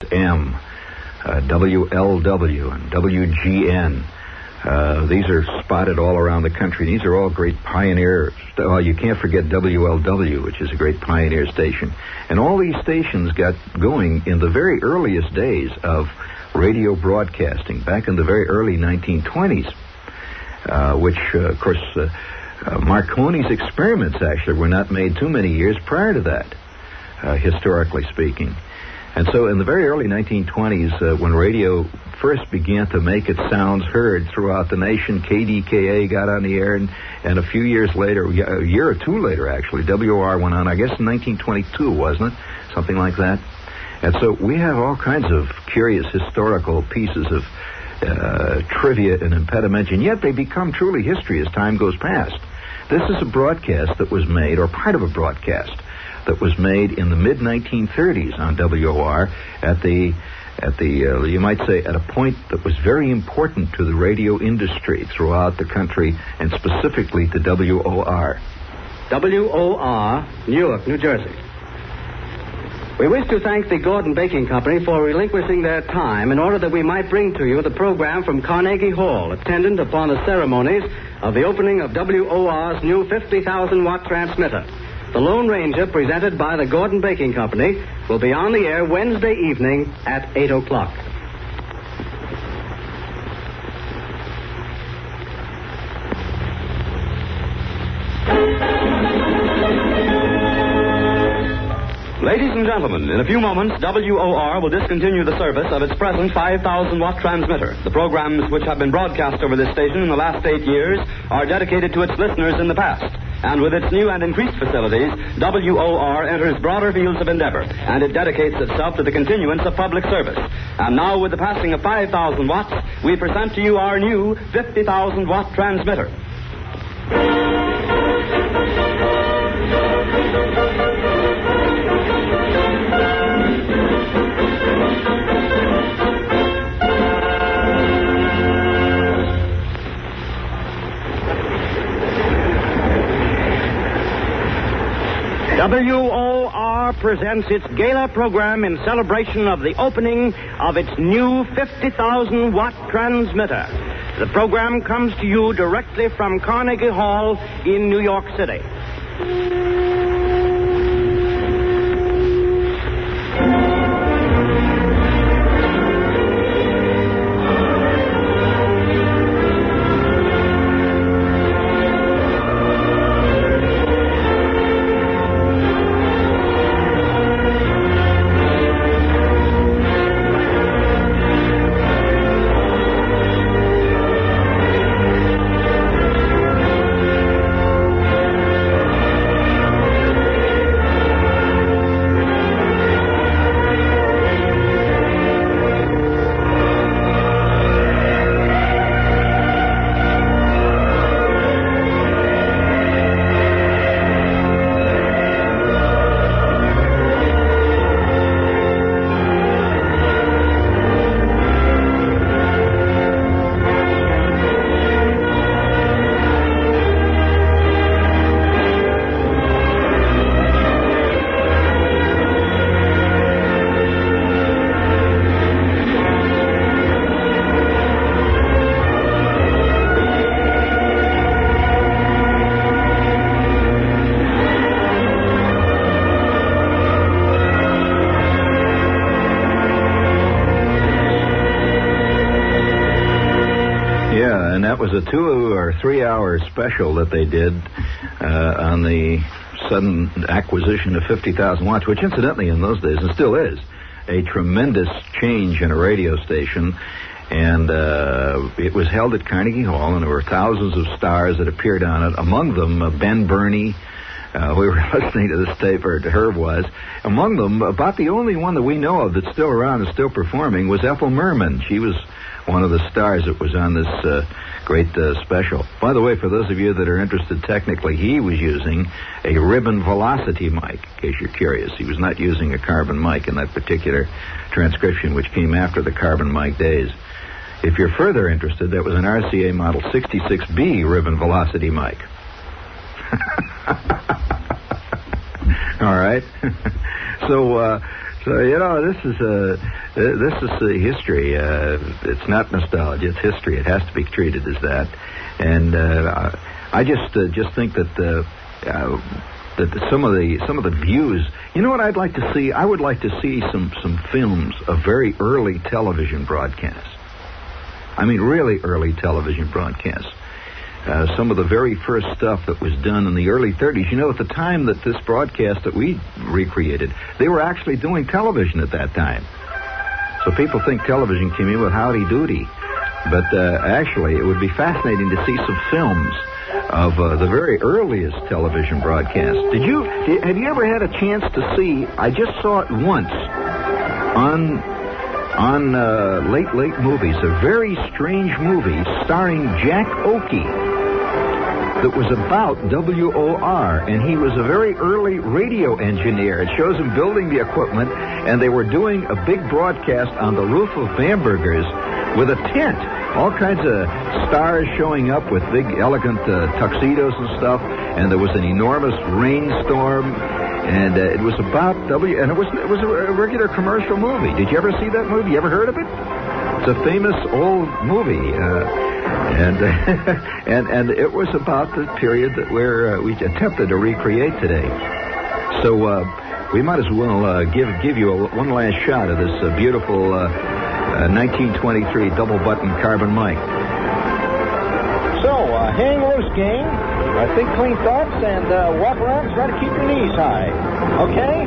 FM, WLW, and WGN. These are spotted all around the country. These are all great pioneers. Well, you can't forget WLW, which is a great pioneer station. And all these stations got going in the very earliest days of radio broadcasting, back in the very early 1920s, which, of course, Marconi's experiments actually were not made too many years prior to that, historically speaking. And so in the very early 1920s, when radio first began to make its sounds heard throughout the nation, KDKA got on the air, and a few years later, a year or two later actually, WOR went on, I guess in 1922, wasn't it? Something like that. And so we have all kinds of curious historical pieces of trivia and impediment, and yet they become truly history as time goes past. This is a broadcast that was made, or part of a broadcast, that was made in the mid-1930s on WOR at the you might say, at a point that was very important to the radio industry throughout the country, and specifically to WOR. WOR, Newark, New Jersey. We wish to thank the Gordon Baking Company for relinquishing their time in order that we might bring to you the program from Carnegie Hall, attendant upon the ceremonies of the opening of WOR's new 50,000-watt transmitter. The Lone Ranger, presented by the Gordon Baking Company, will be on the air Wednesday evening at 8 o'clock. Ladies and gentlemen, in a few moments, WOR will discontinue the service of its present 5,000-watt transmitter. The programs which have been broadcast over this station in the last 8 years are dedicated to its listeners in the past. And with its new and increased facilities, WOR enters broader fields of endeavor, and it dedicates itself to the continuance of public service. And now, with the passing of 5,000 watts, we present to you our new 50,000-watt transmitter. WOR presents its gala program in celebration of the opening of its new 50,000-watt transmitter. The program comes to you directly from Carnegie Hall in New York City. That was a 2 or 3 hour special that they did on the sudden acquisition of 50,000 watts, which incidentally in those days, and still is, a tremendous change in a radio station. And it was held at Carnegie Hall, and there were thousands of stars that appeared on it, among them Ben Burney. We were listening to this tape, or Herb was. Among them, about the only one that we know of that's still around and still performing was Ethel Merman. She was one of the stars that was on this great special. By the way, for those of you that are interested technically, he was using a ribbon velocity mic, in case you're curious. He was not using a carbon mic in that particular transcription, which came after the carbon mic days. If you're further interested, that was an RCA Model 66B ribbon velocity mic. All right. So, this is history. It's not nostalgia. It's history. It has to be treated as that. And I just think that some of the views. You know what I'd like to see? I would like to see some films of very early television broadcasts. I mean, really early television broadcasts. Some of the very first stuff that was done in the early 30s. At the time that this broadcast that we recreated, they were actually doing television at that time. So people think television came in with Howdy Doody. But actually, it would be fascinating to see some films of the very earliest television broadcasts. Have you ever had a chance to see? I just saw it once on late movies. A very strange movie starring Jack Oakey that was about WOR, and he was a very early radio engineer. It shows him building the equipment, and they were doing a big broadcast on the roof of Bamberger's with a tent. All kinds of stars showing up with big, elegant tuxedos and stuff, and there was an enormous rainstorm, and it was about and it was a regular commercial movie. Did you ever see that movie? You ever heard of it? It's a famous old movie, and it was about the period that we attempted to recreate today. So we might as well give you one last shot of this beautiful 1923 double-button carbon mic. So, hang loose, gang. Think clean thoughts and walk around and try to keep your knees high. Okay?